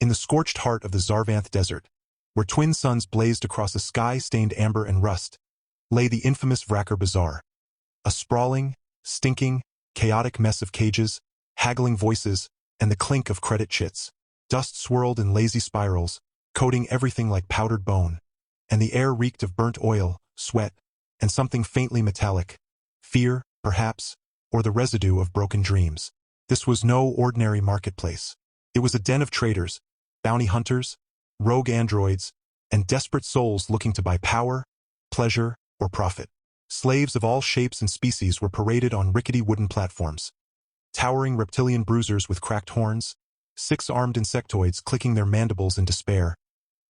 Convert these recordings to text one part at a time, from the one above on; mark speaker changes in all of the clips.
Speaker 1: In the scorched heart of the Zarvanth Desert, where twin suns blazed across a sky stained amber and rust, lay the infamous Vraker Bazaar. A sprawling, stinking, chaotic mess of cages, haggling voices, and the clink of credit chits. Dust swirled in lazy spirals, coating everything like powdered bone, and the air reeked of burnt oil, sweat, and something faintly metallic. Fear, perhaps, or the residue of broken dreams. This was no ordinary marketplace. It was a den of traders, bounty hunters, rogue androids, and desperate souls looking to buy power, pleasure, or profit. Slaves of all shapes and species were paraded on rickety wooden platforms. Towering reptilian bruisers with cracked horns, six-armed insectoids clicking their mandibles in despair,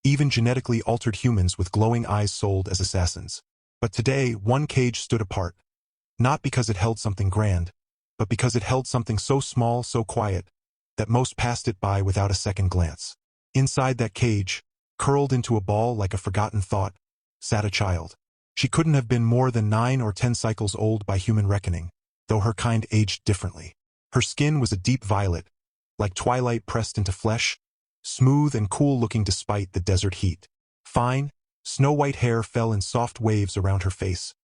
Speaker 1: even genetically altered humans with glowing eyes sold as assassins. But today, one cage stood apart. Not because it held something grand, but because it held something so small, so quiet, that most passed it by without a second glance. Inside that cage, curled into a ball like a forgotten thought, sat a child. She couldn't have been more than 9 or 10 cycles old by human reckoning, though her kind aged differently. Her skin was a deep violet, like twilight pressed into flesh, smooth and cool-looking despite the desert heat. Fine, snow-white hair fell in soft waves around her face,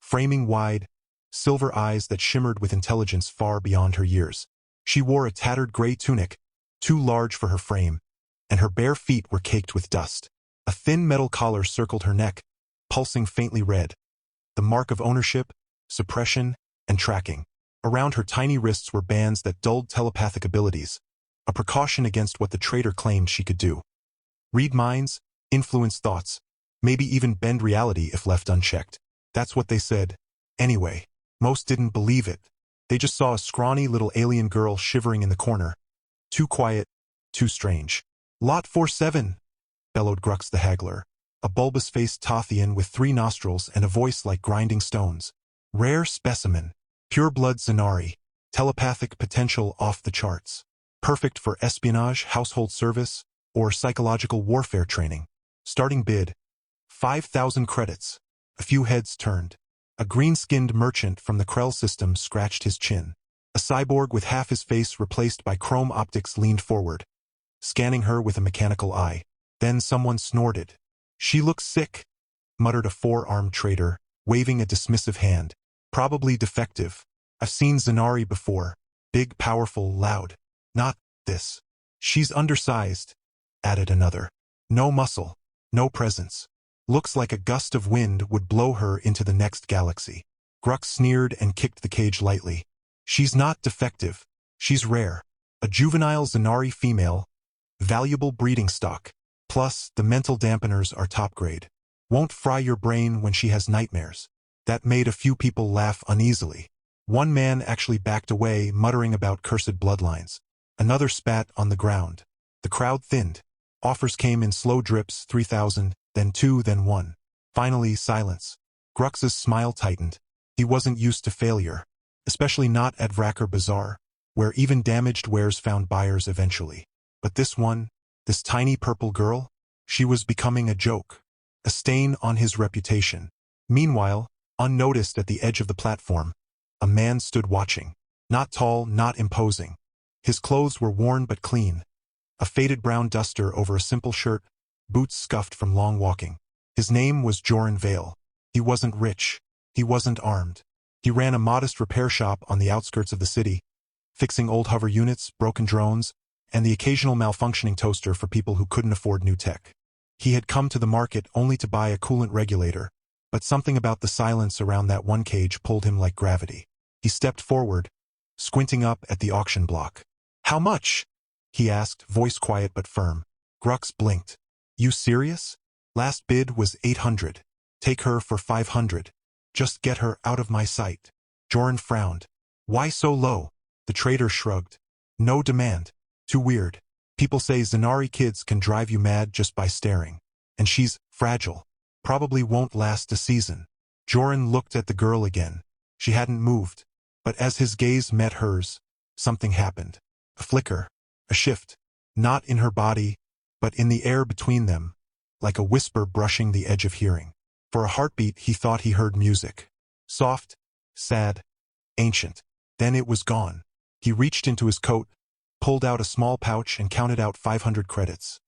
Speaker 1: framing wide, silver eyes that shimmered with intelligence far beyond her years. She wore a tattered gray tunic, too large for her frame, and her bare feet were caked with dust. A thin metal collar circled her neck, pulsing faintly red, the mark of ownership, suppression, and tracking. Around her tiny wrists were bands that dulled telepathic abilities, a precaution against what the traitor claimed she could do. Read minds, influence thoughts, maybe even bend reality if left unchecked. That's what they said. Anyway, most didn't believe it. They just saw a scrawny little alien girl shivering in the corner. Too quiet, too strange. "Lot 47, bellowed Grux the Haggler, a bulbous-faced Tothian with 3 nostrils and a voice like grinding stones. Rare specimen. Pure-blood Zanari. Telepathic potential off the charts. Perfect for espionage, household service, or psychological warfare training. Starting bid, 5,000 credits. A few heads turned. A green-skinned merchant from the Krell system scratched his chin. A cyborg with half his face replaced by chrome optics leaned forward, scanning her with a mechanical eye. Then someone snorted. "She looks sick," muttered a 4-armed trader, waving a dismissive hand. "Probably defective. I've seen Zanari before. Big, powerful, loud. Not this." "She's undersized," added another. "No muscle. No presence. Looks like a gust of wind would blow her into the next galaxy." Grux sneered and kicked the cage lightly. "She's not defective. She's rare. A juvenile Zanari female. Valuable breeding stock. Plus, the mental dampeners are top grade. Won't fry your brain when she has nightmares." That made a few people laugh uneasily. One man actually backed away, muttering about cursed bloodlines. Another spat on the ground. The crowd thinned. Offers came in slow drips, 3,000, then 2, then 1. Finally, silence. Grux's smile tightened. He wasn't used to failure, especially not at Vraker Bazaar, where even damaged wares found buyers eventually. But this one, this tiny purple girl, she was becoming a joke, a stain on his reputation. Meanwhile, unnoticed at the edge of the platform, a man stood watching. Not tall, not imposing. His clothes were worn but clean. A faded brown duster over a simple shirt, boots scuffed from long walking. His name was Joran Vale. He wasn't rich. He wasn't armed. He ran a modest repair shop on the outskirts of the city, fixing old hover units, broken drones, and the occasional malfunctioning toaster for people who couldn't afford new tech. He had come to the market only to buy a coolant regulator, but something about the silence around that one cage pulled him like gravity. He stepped forward, squinting up at the auction block. "How much?" he asked, voice quiet but firm. Grux blinked. "You serious? Last bid was 800. Take her for 500. Just get her out of my sight." Joran frowned. "Why so low?" The trader shrugged. "No demand. Too weird. People say Zanari kids can drive you mad just by staring. And she's fragile. Probably won't last a season." Joran looked at the girl again. She hadn't moved. But as his gaze met hers, something happened. A flicker. A shift. Not in her body, but in the air between them, like a whisper brushing the edge of hearing. For a heartbeat he thought he heard music. Soft, sad, ancient. Then it was gone. He reached into his coat, pulled out a small pouch and counted out 500 credits.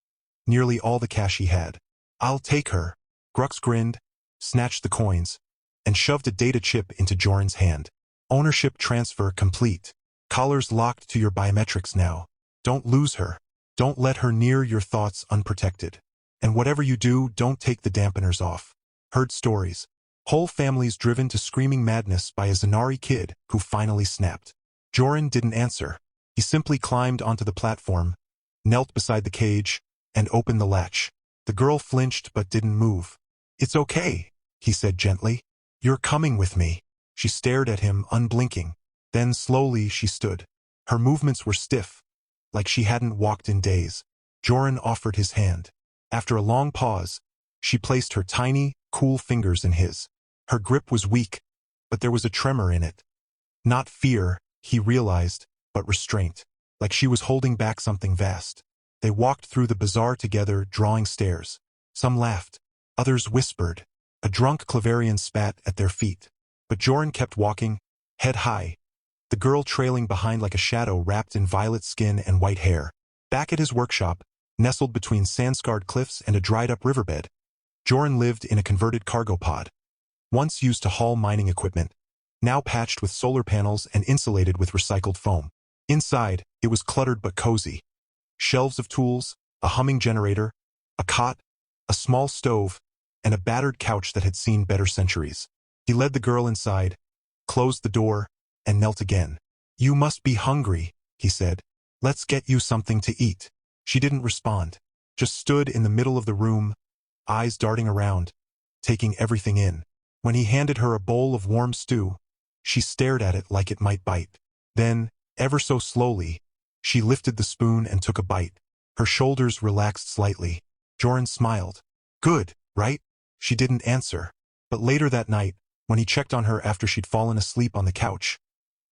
Speaker 1: Nearly all the cash he had. "I'll take her." Grux grinned, snatched the coins, and shoved a data chip into Joran's hand. "Ownership transfer complete. Collars locked to your biometrics now. Don't lose her. Don't let her near your thoughts unprotected. And whatever you do, don't take the dampeners off." Heard stories. Whole families driven to screaming madness by a Zanari kid who finally snapped. Joran didn't answer. He simply climbed onto the platform, knelt beside the cage, and opened the latch. The girl flinched but didn't move. "It's okay," he said gently. "You're coming with me." She stared at him, unblinking. Then slowly she stood. Her movements were stiff, like she hadn't walked in days. Joran offered his hand. After a long pause, she placed her tiny, cool fingers in his. Her grip was weak, but there was a tremor in it. Not fear, he realized, but restraint, like she was holding back something vast. They walked through the bazaar together, drawing stares. Some laughed. Others whispered. A drunk Claverian spat at their feet. But Joran kept walking, head high, the girl trailing behind like a shadow wrapped in violet skin and white hair. Back at his workshop, nestled between sand-scarred cliffs and a dried-up riverbed, Joran lived in a converted cargo pod. Once used to haul mining equipment, now patched with solar panels and insulated with recycled foam. Inside, it was cluttered but cozy. Shelves of tools, a humming generator, a cot, a small stove, and a battered couch that had seen better centuries. He led the girl inside, closed the door, and knelt again. "You must be hungry," he said. "Let's get you something to eat." She didn't respond, just stood in the middle of the room, eyes darting around, taking everything in. When he handed her a bowl of warm stew, she stared at it like it might bite. Then, ever so slowly, she lifted the spoon and took a bite. Her shoulders relaxed slightly. Joran smiled. "Good, right?" She didn't answer. But later that night, when he checked on her after she'd fallen asleep on the couch,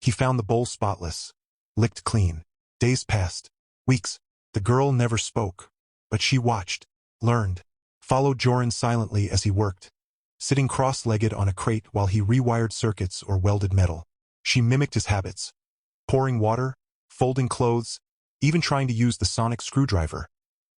Speaker 1: he found the bowl spotless, licked clean. Days passed. Weeks. The girl never spoke. But she watched, learned, followed Joran silently as he worked, sitting cross-legged on a crate while he rewired circuits or welded metal. She mimicked his habits, pouring water, folding clothes, even trying to use the sonic screwdriver,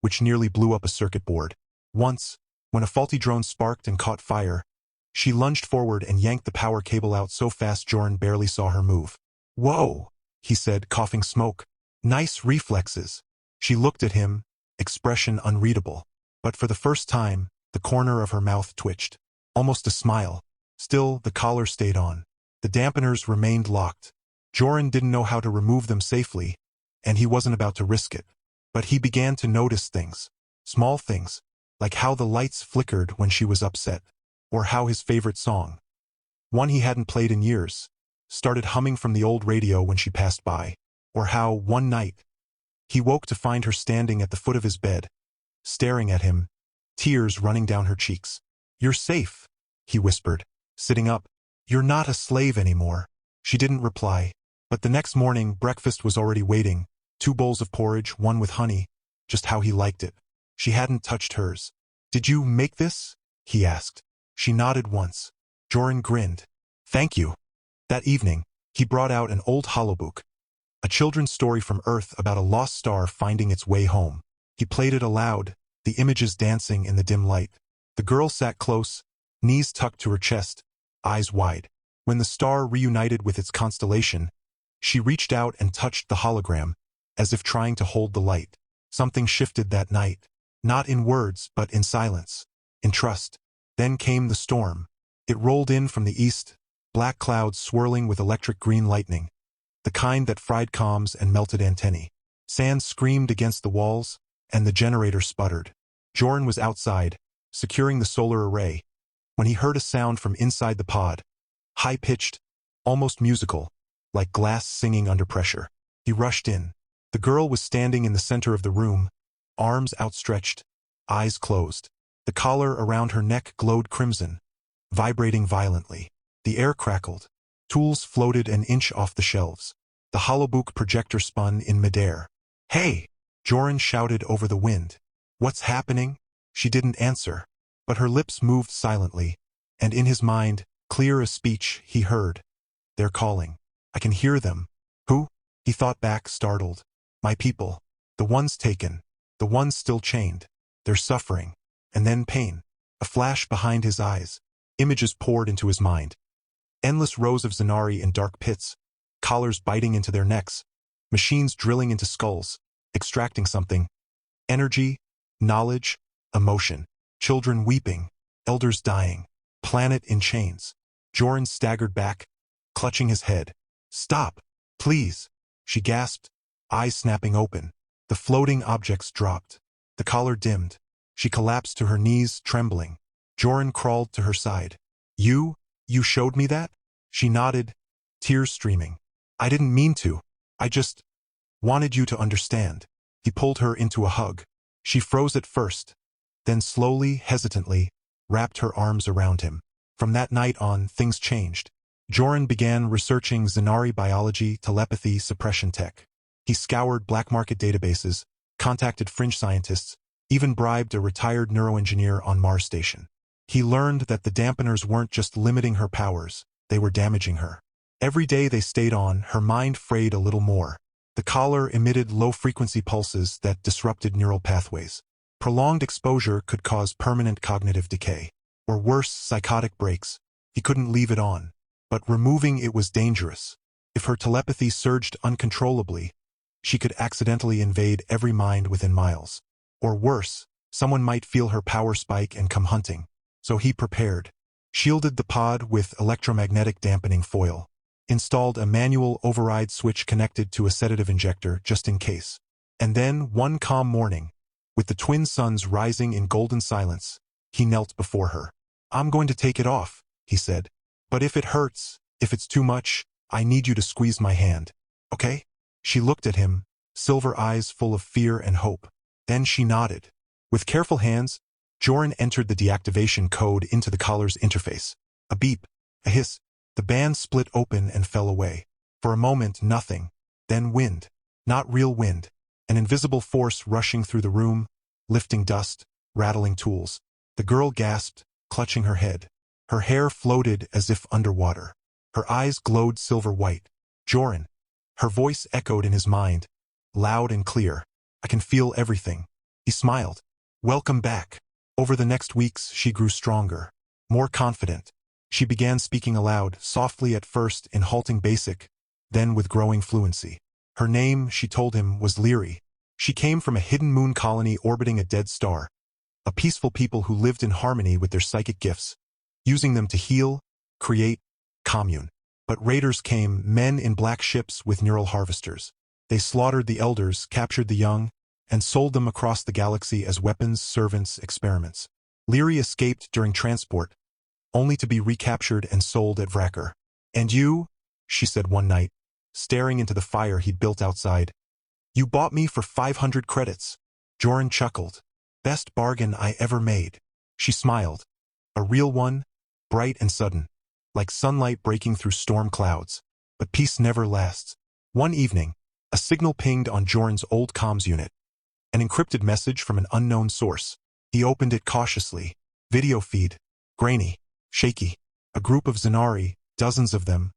Speaker 1: which nearly blew up a circuit board. Once, when a faulty drone sparked and caught fire, she lunged forward and yanked the power cable out so fast Joran barely saw her move. "Whoa," he said, coughing smoke. "Nice reflexes." She looked at him, expression unreadable. But for the first time, the corner of her mouth twitched. Almost a smile. Still, the collar stayed on. The dampeners remained locked. Joran didn't know how to remove them safely, and he wasn't about to risk it. But he began to notice things. Small things, like how the lights flickered when she was upset, or how his favorite song, one he hadn't played in years, started humming from the old radio when she passed by, or how, one night, he woke to find her standing at the foot of his bed, staring at him, tears running down her cheeks. "You're safe," he whispered, sitting up. "You're not a slave anymore." She didn't reply, but the next morning breakfast was already waiting, 2 bowls of porridge, one with honey, just how he liked it. She hadn't touched hers. "Did you make this?" he asked. She nodded once. Joran grinned. "Thank you." That evening, he brought out an old holobook, a children's story from Earth about a lost star finding its way home. He played it aloud, the images dancing in the dim light. The girl sat close, knees tucked to her chest, eyes wide. When the star reunited with its constellation, she reached out and touched the hologram, as if trying to hold the light. Something shifted that night, not in words but in silence, in trust. Then came the storm. It rolled in from the east, black clouds swirling with electric green lightning, the kind that fried comms and melted antennae. Sand screamed against the walls, and the generator sputtered. Joran was outside, securing the solar array, when he heard a sound from inside the pod, high-pitched, almost musical, like glass singing under pressure. He rushed in. The girl was standing in the center of the room, arms outstretched, eyes closed. The collar around her neck glowed crimson, vibrating violently. The air crackled. Tools floated an inch off the shelves. The holobook projector spun in midair. "Hey!" Joran shouted over the wind. "What's happening?" She didn't answer, but her lips moved silently, and in his mind, clear as speech, he heard. "They're calling. I can hear them." "Who?" He thought back, startled. My people. The ones taken. The ones still chained. Their suffering. And then pain. A flash behind his eyes. Images poured into his mind. Endless rows of Zanari in dark pits. Collars biting into their necks. Machines drilling into skulls. Extracting something. Energy. Knowledge. Emotion. Children weeping. Elders dying. Planet in chains. Joran staggered back, clutching his head. Stop, please, she gasped, eyes snapping open. The floating objects dropped. The collar dimmed. She collapsed to her knees, trembling. Joran crawled to her side. You showed me that? She nodded, tears streaming. I didn't mean to. I just wanted you to understand. He pulled her into a hug. She froze at first, then slowly, hesitantly, wrapped her arms around him. From that night on, things changed. Joran began researching Zanari biology, telepathy, suppression tech. He scoured black market databases, contacted fringe scientists, even bribed a retired neuroengineer on Mars Station. He learned that the dampeners weren't just limiting her powers, they were damaging her. Every day they stayed on, her mind frayed a little more. The collar emitted low-frequency pulses that disrupted neural pathways. Prolonged exposure could cause permanent cognitive decay, or worse, psychotic breaks. He couldn't leave it on. But removing it was dangerous. If her telepathy surged uncontrollably, she could accidentally invade every mind within miles. Or worse, someone might feel her power spike and come hunting. So he prepared. Shielded the pod with electromagnetic dampening foil. Installed a manual override switch connected to a sedative injector just in case. And then, one calm morning, with the twin suns rising in golden silence, he knelt before her. I'm going to take it off, he said. But if it hurts, if it's too much, I need you to squeeze my hand. Okay? She looked at him, silver eyes full of fear and hope. Then she nodded. With careful hands, Joran entered the deactivation code into the collar's interface. A beep, a hiss. The band split open and fell away. For a moment, nothing. Then wind. Not real wind. An invisible force rushing through the room, lifting dust, rattling tools. The girl gasped, clutching her head. Her hair floated as if underwater. Her eyes glowed silver white. Joran. Her voice echoed in his mind, loud and clear. I can feel everything. He smiled. Welcome back. Over the next weeks, she grew stronger, more confident. She began speaking aloud, softly at first in halting basic, then with growing fluency. Her name, she told him, was Leary. She came from a hidden moon colony orbiting a dead star. A peaceful people who lived in harmony with their psychic gifts, using them to heal, create, commune. But raiders came, men in black ships with neural harvesters. They slaughtered the elders, captured the young, and sold them across the galaxy as weapons, servants, experiments. Leary escaped during transport, only to be recaptured and sold at Vraker. And you, she said one night, staring into the fire he'd built outside. You bought me for 500 credits. Joran chuckled. Best bargain I ever made. She smiled. A real one, bright and sudden, like sunlight breaking through storm clouds. But peace never lasts. One evening, a signal pinged on Joran's old comms unit. An encrypted message from an unknown source. He opened it cautiously. Video feed. Grainy. Shaky. A group of Zanari, dozens of them,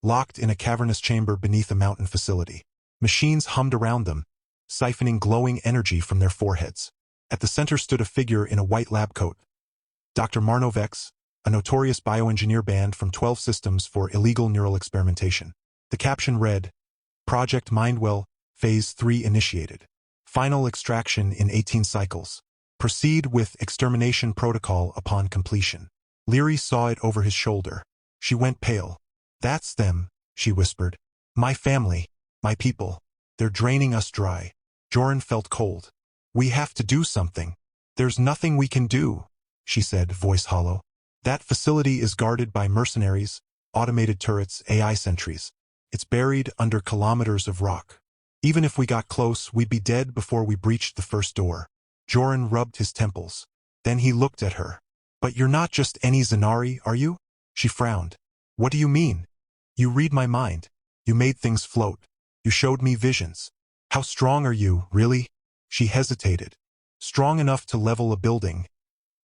Speaker 1: locked in a cavernous chamber beneath a mountain facility. Machines hummed around them, siphoning glowing energy from their foreheads. At the center stood a figure in a white lab coat. Dr. Marnovex, a notorious bioengineer banned from 12 systems for illegal neural experimentation. The caption read, Project Mindwell, Phase 3 initiated. Final extraction in 18 cycles. Proceed with extermination protocol upon completion. Leary saw it over his shoulder. She went pale. That's them, she whispered. My family, my people. They're draining us dry. Joran felt cold. We have to do something. There's nothing we can do, she said, voice hollow. That facility is guarded by mercenaries, automated turrets, AI sentries. It's buried under kilometers of rock. Even if we got close, we'd be dead before we breached the first door. Joran rubbed his temples. Then he looked at her. But you're not just any Zanari, are you? She frowned. What do you mean? You read my mind. You made things float. You showed me visions. How strong are you, really? She hesitated. Strong enough to level a building.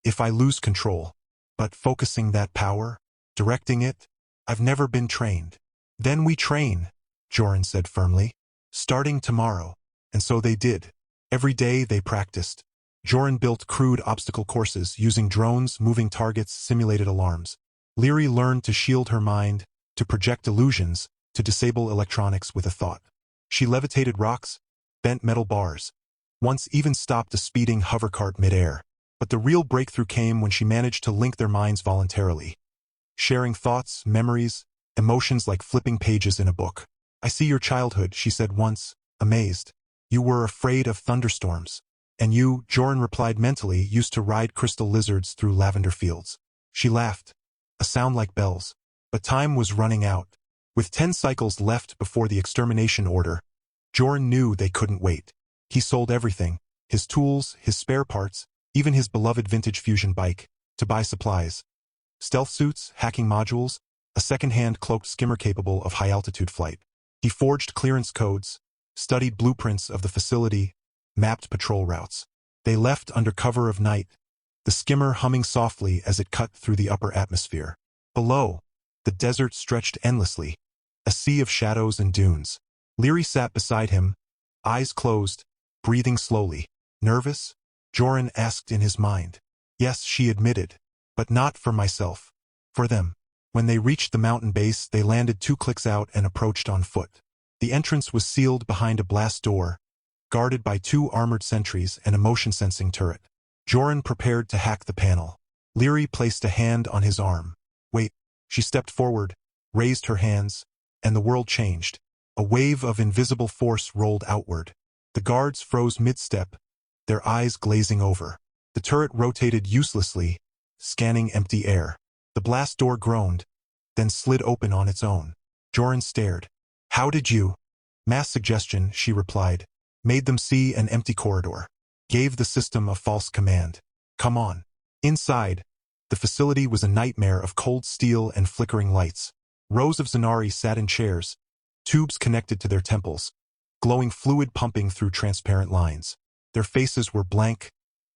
Speaker 1: If I lose control. But focusing that power, directing it, I've never been trained. Then we train, Joran said firmly. Starting tomorrow. And so they did. Every day they practiced. Joran built crude obstacle courses using drones, moving targets, simulated alarms. Leary learned to shield her mind, to project illusions, to disable electronics with a thought. She levitated rocks, bent metal bars, once even stopped a speeding hovercart midair. But the real breakthrough came when she managed to link their minds voluntarily, sharing thoughts, memories, emotions like flipping pages in a book. "I see your childhood," she said once, amazed. "You were afraid of thunderstorms. And you," Joran replied mentally, "used to ride crystal lizards through lavender fields." She laughed, a sound like bells. But time was running out. With 10 cycles left before the extermination order, Joran knew they couldn't wait. He sold everything, his tools, his spare parts, even his beloved vintage fusion bike, to buy supplies. Stealth suits, hacking modules, a second-hand cloaked skimmer capable of high-altitude flight. He forged clearance codes, studied blueprints of the facility, mapped patrol routes. They left under cover of night, the skimmer humming softly as it cut through the upper atmosphere. Below, the desert stretched endlessly, a sea of shadows and dunes. Leary sat beside him, eyes closed, breathing slowly. "Nervous?" Joran asked in his mind. "Yes," she admitted, "but not for myself. For them." When they reached the mountain base, they landed 2 clicks out and approached on foot. The entrance was sealed behind a blast door, guarded by 2 armored sentries and a motion-sensing turret. Joran prepared to hack the panel. Leary placed a hand on his arm. "Wait." She stepped forward, raised her hands, and the world changed. A wave of invisible force rolled outward. The guards froze mid-step, their eyes glazing over. The turret rotated uselessly, scanning empty air. The blast door groaned, then slid open on its own. Joran stared. "How did you?" "Mass suggestion," she replied. "Made them see an empty corridor. Gave the system a false command. Come on." Inside, the facility was a nightmare of cold steel and flickering lights. Rows of Zanari sat in chairs, tubes connected to their temples, glowing fluid pumping through transparent lines. Their faces were blank,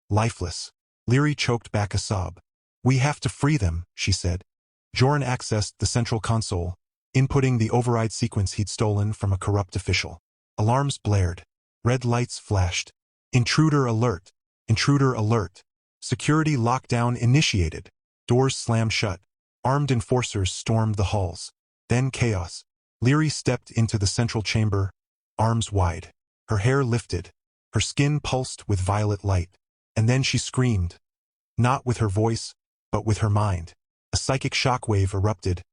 Speaker 1: lifeless. Leary choked back a sob. "We have to free them," she said. Joran accessed the central console, inputting the override sequence he'd stolen from a corrupt official. Alarms blared. Red lights flashed. "Intruder alert! Intruder alert!" Security lockdown initiated. Doors slammed shut. Armed enforcers stormed the halls. Then chaos. Leary stepped into the central chamber, arms wide. Her hair lifted. Her skin pulsed with violet light. And then she screamed. Not with her voice, but with her mind. A psychic shockwave erupted,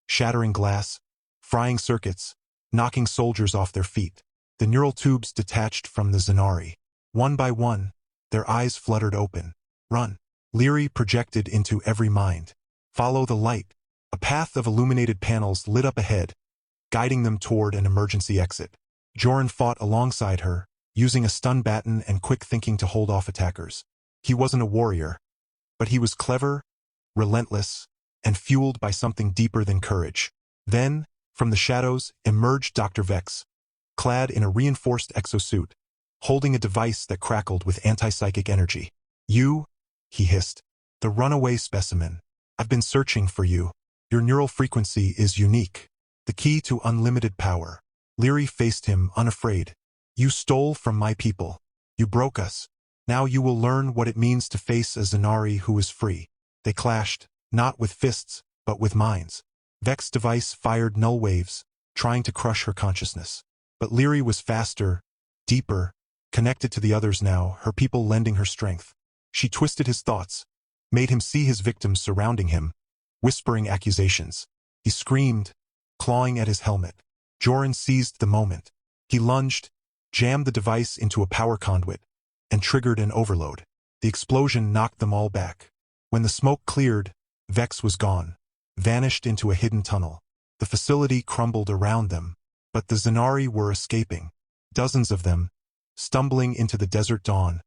Speaker 1: shattering glass, frying circuits, knocking soldiers off their feet. The neural tubes detached from the Zanari. One by one, their eyes fluttered open. "Run." Leary projected into every mind. "Follow the light." A path of illuminated panels lit up ahead, guiding them toward an emergency exit. Joran fought alongside her, using a stun baton and quick thinking to hold off attackers. He wasn't a warrior, but he was clever, relentless, and fueled by something deeper than courage. Then, from the shadows, emerged Dr. Vex, clad in a reinforced exosuit, holding a device that crackled with anti-psychic energy. "You," he hissed, "the runaway specimen. I've been searching for you. Your neural frequency is unique. The key to unlimited power." Leary faced him, unafraid. "You stole from my people. You broke us. Now you will learn what it means to face a Zanari who is free." They clashed, not with fists, but with minds. Vex's device fired null waves, trying to crush her consciousness. But Leary was faster, deeper, connected to the others now, her people lending her strength. She twisted his thoughts, made him see his victims surrounding him, whispering accusations. He screamed, clawing at his helmet. Joran seized the moment. He lunged, jammed the device into a power conduit, and triggered an overload. The explosion knocked them all back. When the smoke cleared, Vex was gone, vanished into a hidden tunnel. The facility crumbled around them, but the Zanari were escaping. Dozens of them, stumbling into the desert dawn,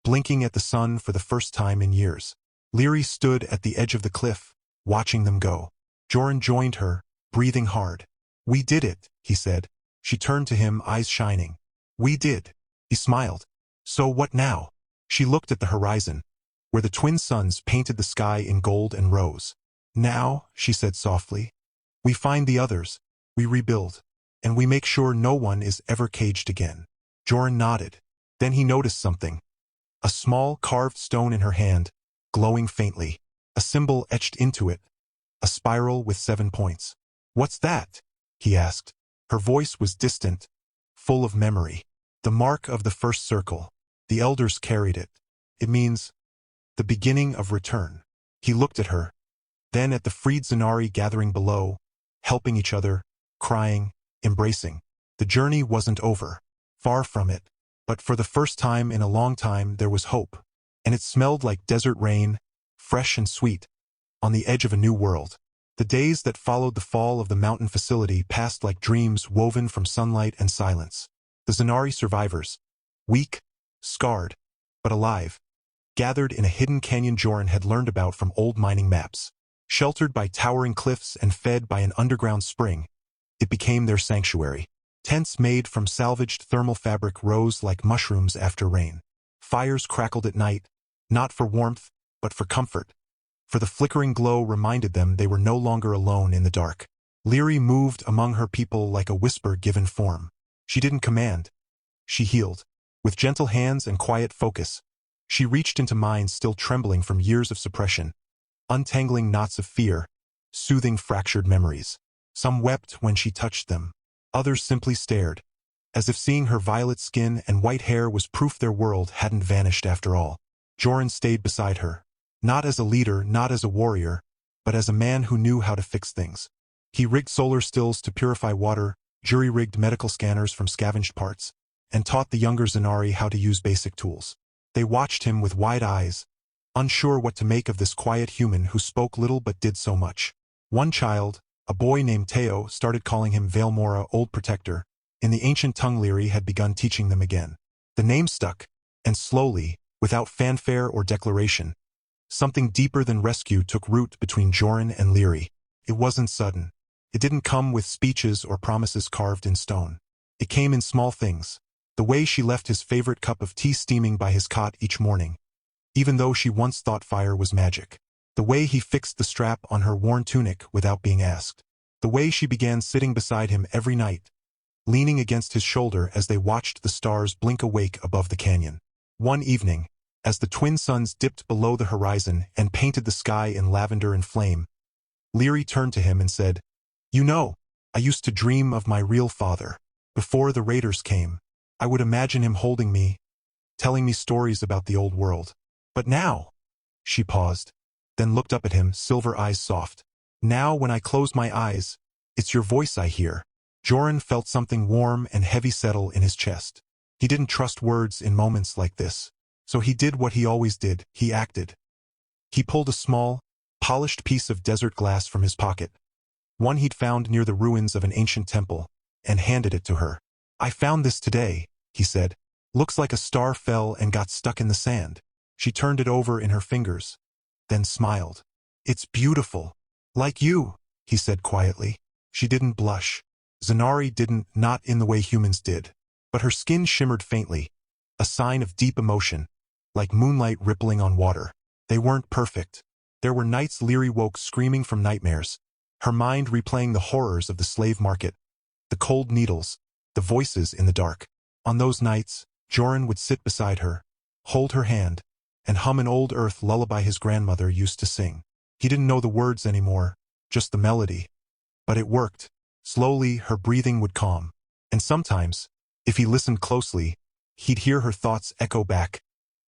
Speaker 1: blinking at the sun for the first time in years. Leary stood at the edge of the cliff, watching them go. Joran joined her, breathing hard. "We did it," he said. She turned to him, eyes shining. "We did." He smiled. "So what now?" She looked at the horizon, where the twin suns painted the sky in gold and rose. "Now," she said softly, "we find the others, we rebuild, and we make sure no one is ever caged again." Joran nodded. Then he noticed something. A small, carved stone in her hand, glowing faintly. A symbol etched into it. A spiral with 7 points. "What's that?" he asked. Her voice was distant, full of memory. "The mark of the first circle. The elders carried it. It means the beginning of return." He looked at her, then at the freed Zanari gathering below, helping each other, crying, embracing. The journey wasn't over. Far from it. But for the first time in a long time there was hope. And it smelled like desert rain, fresh and sweet, on the edge of a new world. The days that followed the fall of the mountain facility passed like dreams woven from sunlight and silence. The Zanari survivors, weak, scarred, but alive, gathered in a hidden canyon Joran had learned about from old mining maps. Sheltered by towering cliffs and fed by an underground spring, it became their sanctuary. Tents made from salvaged thermal fabric rose like mushrooms after rain. Fires crackled at night, not for warmth, but for comfort. For the flickering glow reminded them they were no longer alone in the dark. Leary moved among her people like a whisper given form. She didn't command. She healed. With gentle hands and quiet focus, she reached into minds still trembling from years of suppression, untangling knots of fear, soothing fractured memories. Some wept when she touched them. Others simply stared, as if seeing her violet skin and white hair was proof their world hadn't vanished after all. Joran stayed beside her, not as a leader, not as a warrior, but as a man who knew how to fix things. He rigged solar stills to purify water, jury-rigged medical scanners from scavenged parts, and taught the younger Zanari how to use basic tools. They watched him with wide eyes, unsure what to make of this quiet human who spoke little but did so much. One child, a boy named Teo, started calling him Valemora, Old Protector. In the ancient tongue Leary had begun teaching them again. The name stuck, and slowly, without fanfare or declaration, something deeper than rescue took root between Joran and Leary. It wasn't sudden. It didn't come with speeches or promises carved in stone. It came in small things. The way she left his favorite cup of tea steaming by his cot each morning, even though she once thought fire was magic. The way he fixed the strap on her worn tunic without being asked. The way she began sitting beside him every night, leaning against his shoulder as they watched the stars blink awake above the canyon. One evening, as the twin suns dipped below the horizon and painted the sky in lavender and flame, Leary turned to him and said, "You know, I used to dream of my real father. Before the raiders came, I would imagine him holding me, telling me stories about the old world. But now," she paused, then looked up at him, silver eyes soft. "Now when I close my eyes, it's your voice I hear." Joran felt something warm and heavy settle in his chest. He didn't trust words in moments like this. So he did what he always did, he acted. He pulled a small, polished piece of desert glass from his pocket, one he'd found near the ruins of an ancient temple, and handed it to her. "I found this today," he said. "Looks like a star fell and got stuck in the sand." She turned it over in her fingers, then smiled. "It's beautiful. Like you," he said quietly. She didn't blush. Zanari didn't, not in the way humans did. But her skin shimmered faintly, a sign of deep emotion, like moonlight rippling on water. They weren't perfect. There were nights Leary woke screaming from nightmares, her mind replaying the horrors of the slave market, the cold needles, the voices in the dark. On those nights, Joran would sit beside her, hold her hand, and hum an old earth lullaby his grandmother used to sing. He didn't know the words anymore, just the melody. But it worked. Slowly, her breathing would calm. And sometimes, if he listened closely, he'd hear her thoughts echo back.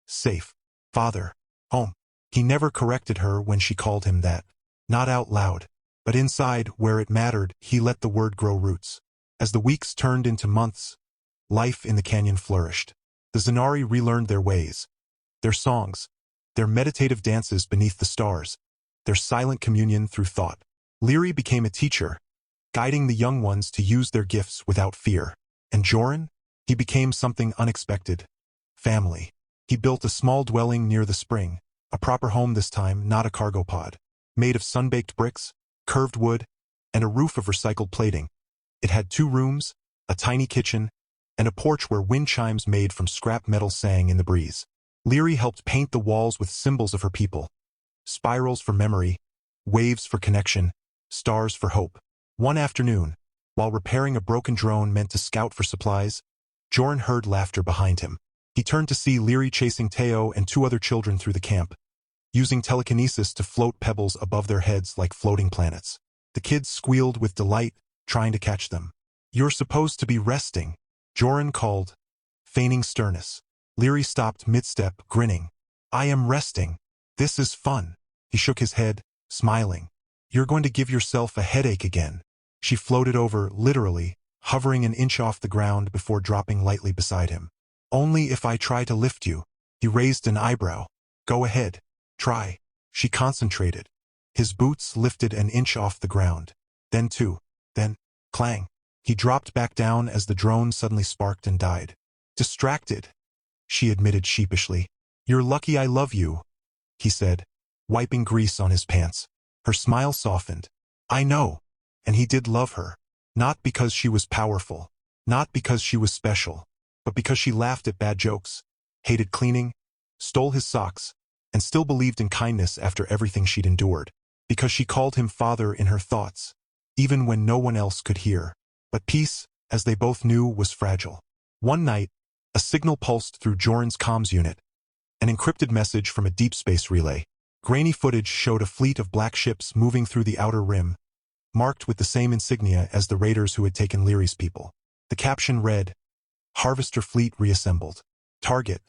Speaker 1: Safe. Father. Home. He never corrected her when she called him that. Not out loud. But inside, where it mattered, he let the word grow roots. As the weeks turned into months, life in the canyon flourished. The Zanari relearned their ways, their songs, their meditative dances beneath the stars, their silent communion through thought. Leary became a teacher, guiding the young ones to use their gifts without fear. And Joran? He became something unexpected. Family. He built a small dwelling near the spring, a proper home this time, not a cargo pod. Made of sun-baked bricks, curved wood, and a roof of recycled plating. It had 2 rooms, a tiny kitchen, and a porch where wind chimes made from scrap metal sang in the breeze. Leary helped paint the walls with symbols of her people. Spirals for memory, waves for connection, stars for hope. One afternoon, while repairing a broken drone meant to scout for supplies, Joran heard laughter behind him. He turned to see Leary chasing Teo and 2 other children through the camp, using telekinesis to float pebbles above their heads like floating planets. The kids squealed with delight, trying to catch them. "You're supposed to be resting," Joran called, feigning sternness. Leary stopped mid-step, grinning. "I am resting. This is fun." He shook his head, smiling. "You're going to give yourself a headache again." She floated over, literally, hovering an inch off the ground before dropping lightly beside him. "Only if I try to lift you." He raised an eyebrow. "Go ahead. Try." She concentrated. His boots lifted an inch off the ground. Then 2. Then, clang. He dropped back down as the drone suddenly sparked and died. "Distracted," she admitted sheepishly. "You're lucky I love you," he said, wiping grease on his pants. Her smile softened. "I know." And he did love her. Not because she was powerful. Not because she was special. But because she laughed at bad jokes, hated cleaning, stole his socks, and still believed in kindness after everything she'd endured. Because she called him father in her thoughts, even when no one else could hear. But peace, as they both knew, was fragile. One night, a signal pulsed through Joran's comms unit, an encrypted message from a deep space relay. Grainy footage showed a fleet of black ships moving through the outer rim, marked with the same insignia as the raiders who had taken Leary's people. The caption read, "Harvester Fleet Reassembled. Target,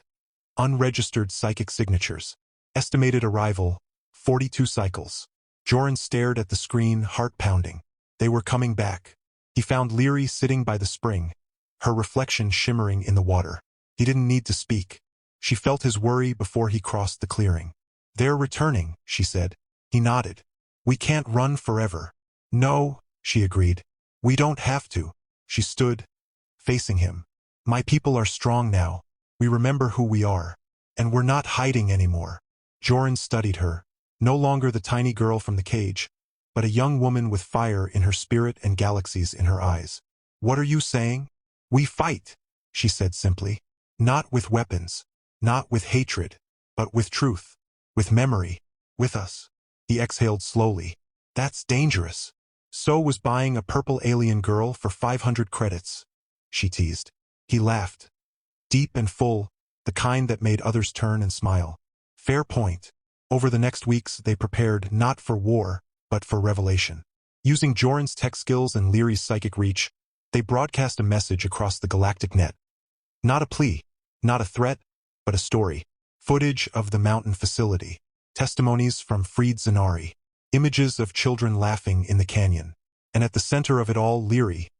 Speaker 1: unregistered psychic signatures. Estimated arrival, 42 cycles." Joran stared at the screen, heart pounding. They were coming back. He found Leary sitting by the spring, her reflection shimmering in the water. He didn't need to speak. She felt his worry before he crossed the clearing. "They're returning," she said. He nodded. "We can't run forever." "No," she agreed. "We don't have to." She stood, facing him. "My people are strong now. We remember who we are. And we're not hiding anymore." Joran studied her, no longer the tiny girl from the cage, but a young woman with fire in her spirit and galaxies in her eyes. "What are you saying?" "We fight," she said simply. "Not with weapons, not with hatred, but with truth, with memory, with us." He exhaled slowly. "That's dangerous." "So was buying a purple alien girl for 500 credits, she teased. He laughed. Deep and full, the kind that made others turn and smile. "Fair point." Over the next weeks, they prepared not for war, but for revelation. Using Joran's tech skills and Leary's psychic reach, they broadcast a message across the galactic net. Not a plea, not a threat, but a story. Footage of the mountain facility. Testimonies from freed Zanari. Images of children laughing in the canyon. And at the center of it all, Leary.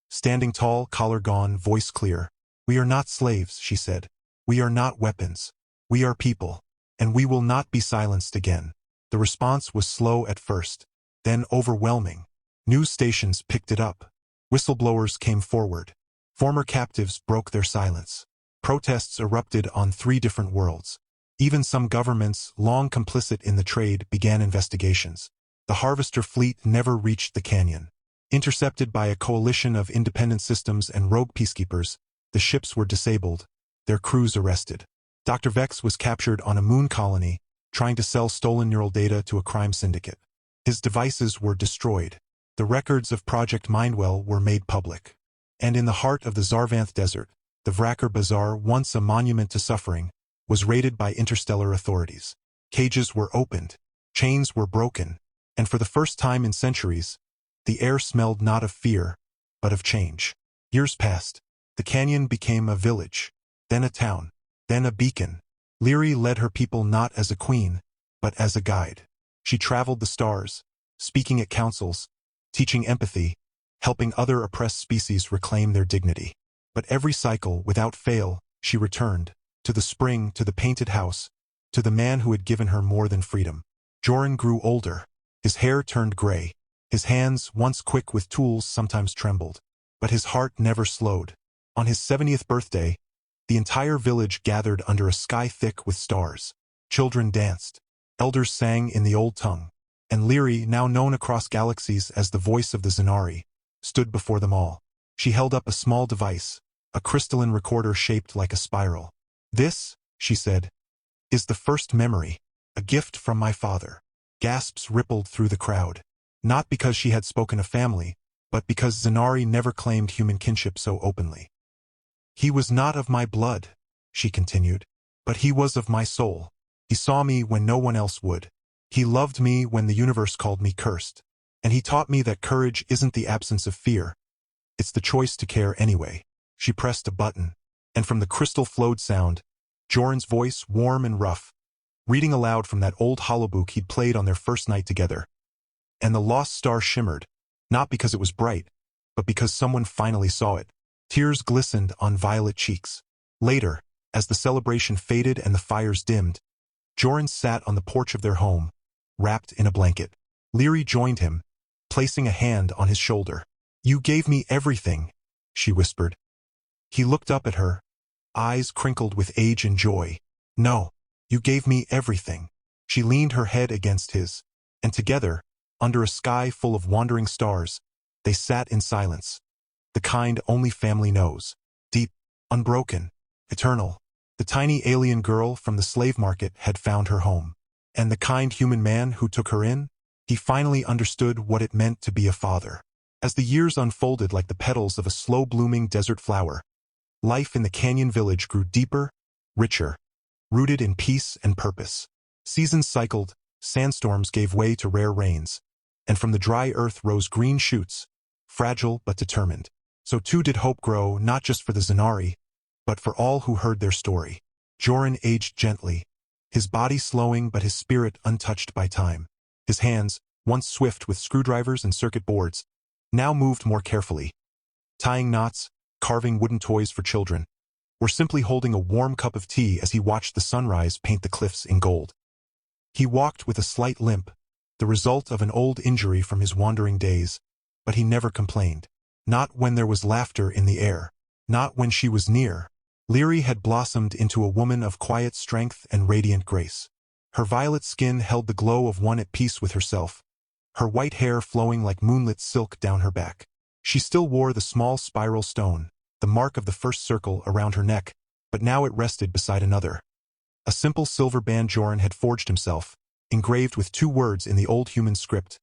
Speaker 1: Standing tall, collar gone, voice clear. "We are not slaves," she said. "We are not weapons. We are people. And we will not be silenced again." The response was slow at first, then overwhelming. News stations picked it up. Whistleblowers came forward. Former captives broke their silence. Protests erupted on 3 different worlds. Even some governments, long complicit in the trade, began investigations. The Harvester fleet never reached the canyon. Intercepted by a coalition of independent systems and rogue peacekeepers, the ships were disabled, their crews arrested. Dr. Vex was captured on a moon colony, trying to sell stolen neural data to a crime syndicate. His devices were destroyed. The records of Project Mindwell were made public. And in the heart of the Zarvanth Desert, the Vraker Bazaar, once a monument to suffering, was raided by interstellar authorities. Cages were opened, chains were broken, and for the first time in centuries, the air smelled not of fear, but of change. Years passed. The canyon became a village, then a town, then a beacon. Leary led her people not as a queen, but as a guide. She traveled the stars, speaking at councils, teaching empathy, helping other oppressed species reclaim their dignity. But every cycle, without fail, she returned, to the spring, to the painted house, to the man who had given her more than freedom. Joran grew older. His hair turned gray. His hands, once quick with tools, sometimes trembled. But his heart never slowed. On his 70th birthday, the entire village gathered under a sky thick with stars. Children danced. Elders sang in the old tongue. And Leary, now known across galaxies as the voice of the Zanari, stood before them all. She held up a small device, a crystalline recorder shaped like a spiral. "This," she said, "is the first memory, a gift from my father." Gasps rippled through the crowd. Not because she had spoken of family, but because Zanari never claimed human kinship so openly. He was not of my blood, she continued, but he was of my soul. He saw me when no one else would. He loved me when the universe called me cursed. And he taught me that courage isn't the absence of fear. It's the choice to care anyway. She pressed a button, and from the crystal flowed sound, Joran's voice, warm and rough, reading aloud from that old holobook he'd played on their first night together. And the lost star shimmered, not because it was bright, but because someone finally saw it. Tears glistened on violet cheeks. Later, as the celebration faded and the fires dimmed, Joran sat on the porch of their home, wrapped in a blanket. Leary joined him, placing a hand on his shoulder. "You gave me everything," she whispered. He looked up at her, eyes crinkled with age and joy. "No, you gave me everything." She leaned her head against his, and together, under a sky full of wandering stars, they sat in silence. The kind only family knows. Deep, unbroken, eternal. The tiny alien girl from the slave market had found her home. And the kind human man who took her in, he finally understood what it meant to be a father. As the years unfolded like the petals of a slow-blooming desert flower, life in the canyon village grew deeper, richer, rooted in peace and purpose. Seasons cycled, sandstorms gave way to rare rains, and from the dry earth rose green shoots, fragile but determined. So too did hope grow, not just for the Zanari, but for all who heard their story. Joran aged gently, his body slowing but his spirit untouched by time. His hands, once swift with screwdrivers and circuit boards, now moved more carefully, tying knots, carving wooden toys for children, or simply holding a warm cup of tea as he watched the sunrise paint the cliffs in gold. He walked with a slight limp, the result of an old injury from his wandering days, but he never complained. Not when there was laughter in the air, not when she was near. Leary had blossomed into a woman of quiet strength and radiant grace. Her violet skin held the glow of one at peace with herself, her white hair flowing like moonlit silk down her back. She still wore the small spiral stone, the mark of the first circle around her neck, but now it rested beside another. A simple silver band Joran had forged himself, engraved with 2 words in the old human script: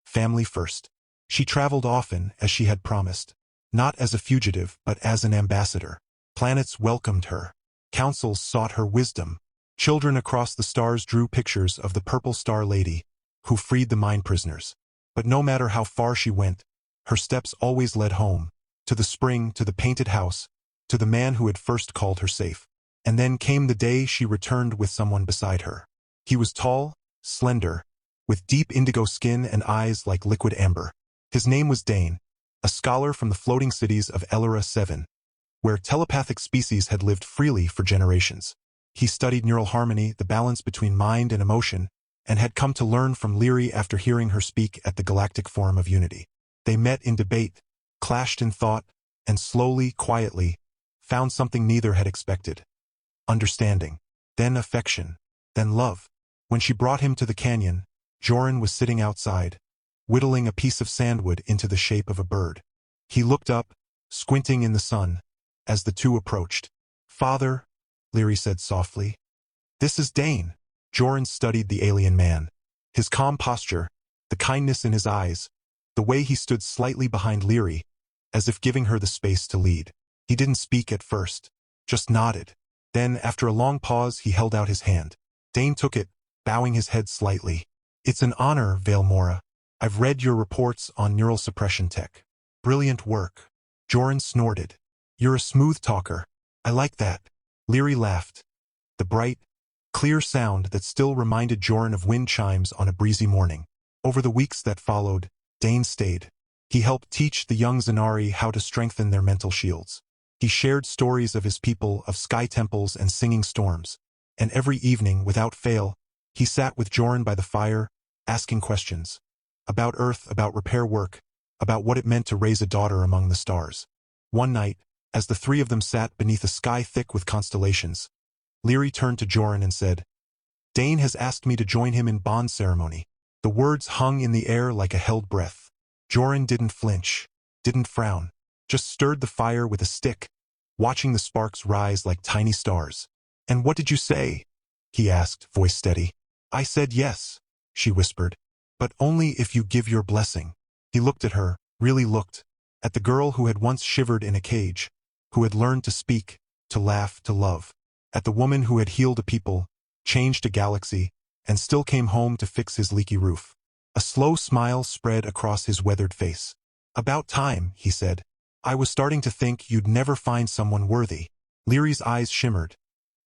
Speaker 1: family first. She traveled often, as she had promised, not as a fugitive but as an ambassador. Planets welcomed her. Councils sought her wisdom. Children across the stars drew pictures of the Purple Star Lady, who freed the mine prisoners. But no matter how far she went, her steps always led home, to the spring, to the painted house, to the man who had first called her safe. And then came the day she returned with someone beside her. He was tall, slender, with deep indigo skin and eyes like liquid amber. His name was Dane, a scholar from the floating cities of Elera 7, where telepathic species had lived freely for generations. He studied neural harmony, the balance between mind and emotion, and had come to learn from Leary after hearing her speak at the Galactic Forum of Unity. They met in debate, clashed in thought, and slowly, quietly, found something neither had expected. Understanding, then affection, then love. When she brought him to the canyon, Joran was sitting outside, whittling a piece of sandwood into the shape of a bird. He looked up, squinting in the sun, as the two approached. "Father," Leary said softly. "This is Dane." Joran studied the alien man. His calm posture, the kindness in his eyes, the way he stood slightly behind Leary, as if giving her the space to lead. He didn't speak at first, just nodded. Then, after a long pause, he held out his hand. Dane took it, bowing his head slightly. "It's an honor, Valemora. I've read your reports on neural suppression tech. Brilliant work." Joran snorted. "You're a smooth talker. I like that." Leary laughed. The bright, clear sound that still reminded Joran of wind chimes on a breezy morning. Over the weeks that followed, Dane stayed. He helped teach the young Zanari how to strengthen their mental shields. He shared stories of his people, of sky temples and singing storms. And every evening, without fail, he sat with Joran by the fire, asking questions. About Earth, about repair work, about what it meant to raise a daughter among the stars. One night, as the 3 of them sat beneath a sky thick with constellations, Leary turned to Joran and said, "Dane has asked me to join him in bond ceremony." The words hung in the air like a held breath. Joran didn't flinch, didn't frown, just stirred the fire with a stick, watching the sparks rise like tiny stars. "And what did you say?" he asked, voice steady. "I said yes," she whispered. "But only if you give your blessing." He looked at her, really looked, at the girl who had once shivered in a cage, who had learned to speak, to laugh, to love. At the woman who had healed a people, changed a galaxy, and still came home to fix his leaky roof. A slow smile spread across his weathered face. "About time," he said. "I was starting to think you'd never find someone worthy." Leary's eyes shimmered.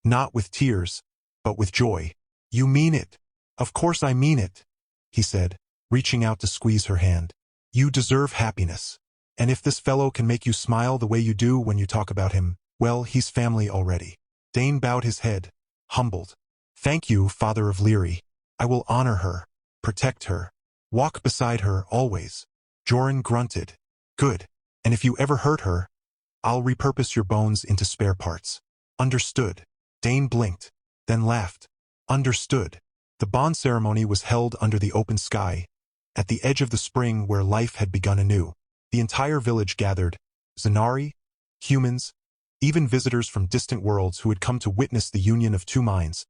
Speaker 1: Not with tears, but with joy. "You mean it." "Of course I mean it," he said, reaching out to squeeze her hand. "You deserve happiness. And if this fellow can make you smile the way you do when you talk about him, well, he's family already." Dane bowed his head, humbled. "Thank you, Father of Leary. I will honor her, protect her, walk beside her always." Joran grunted. "Good. And if you ever hurt her, I'll repurpose your bones into spare parts." "Understood." Dane blinked, then laughed. "Understood." The bond ceremony was held under the open sky, at the edge of the spring where life had begun anew. The entire village gathered, Zanari, humans, even visitors from distant worlds who had come to witness the union of two minds,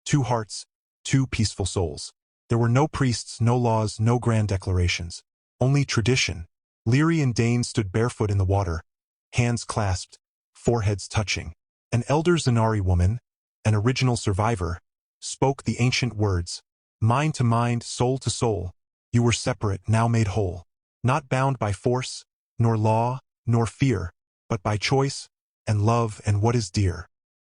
Speaker 1: two hearts, two peaceful souls. There were no priests, no laws, no grand declarations. Only tradition. Leary and Dane stood barefoot in the water, hands clasped, foreheads touching. An elder Zanari woman, an original survivor, spoke the ancient words, "Mind to mind, soul to soul. You were separate, now made whole. Not bound by force, nor law, nor fear, but by choice, and love and what is dear."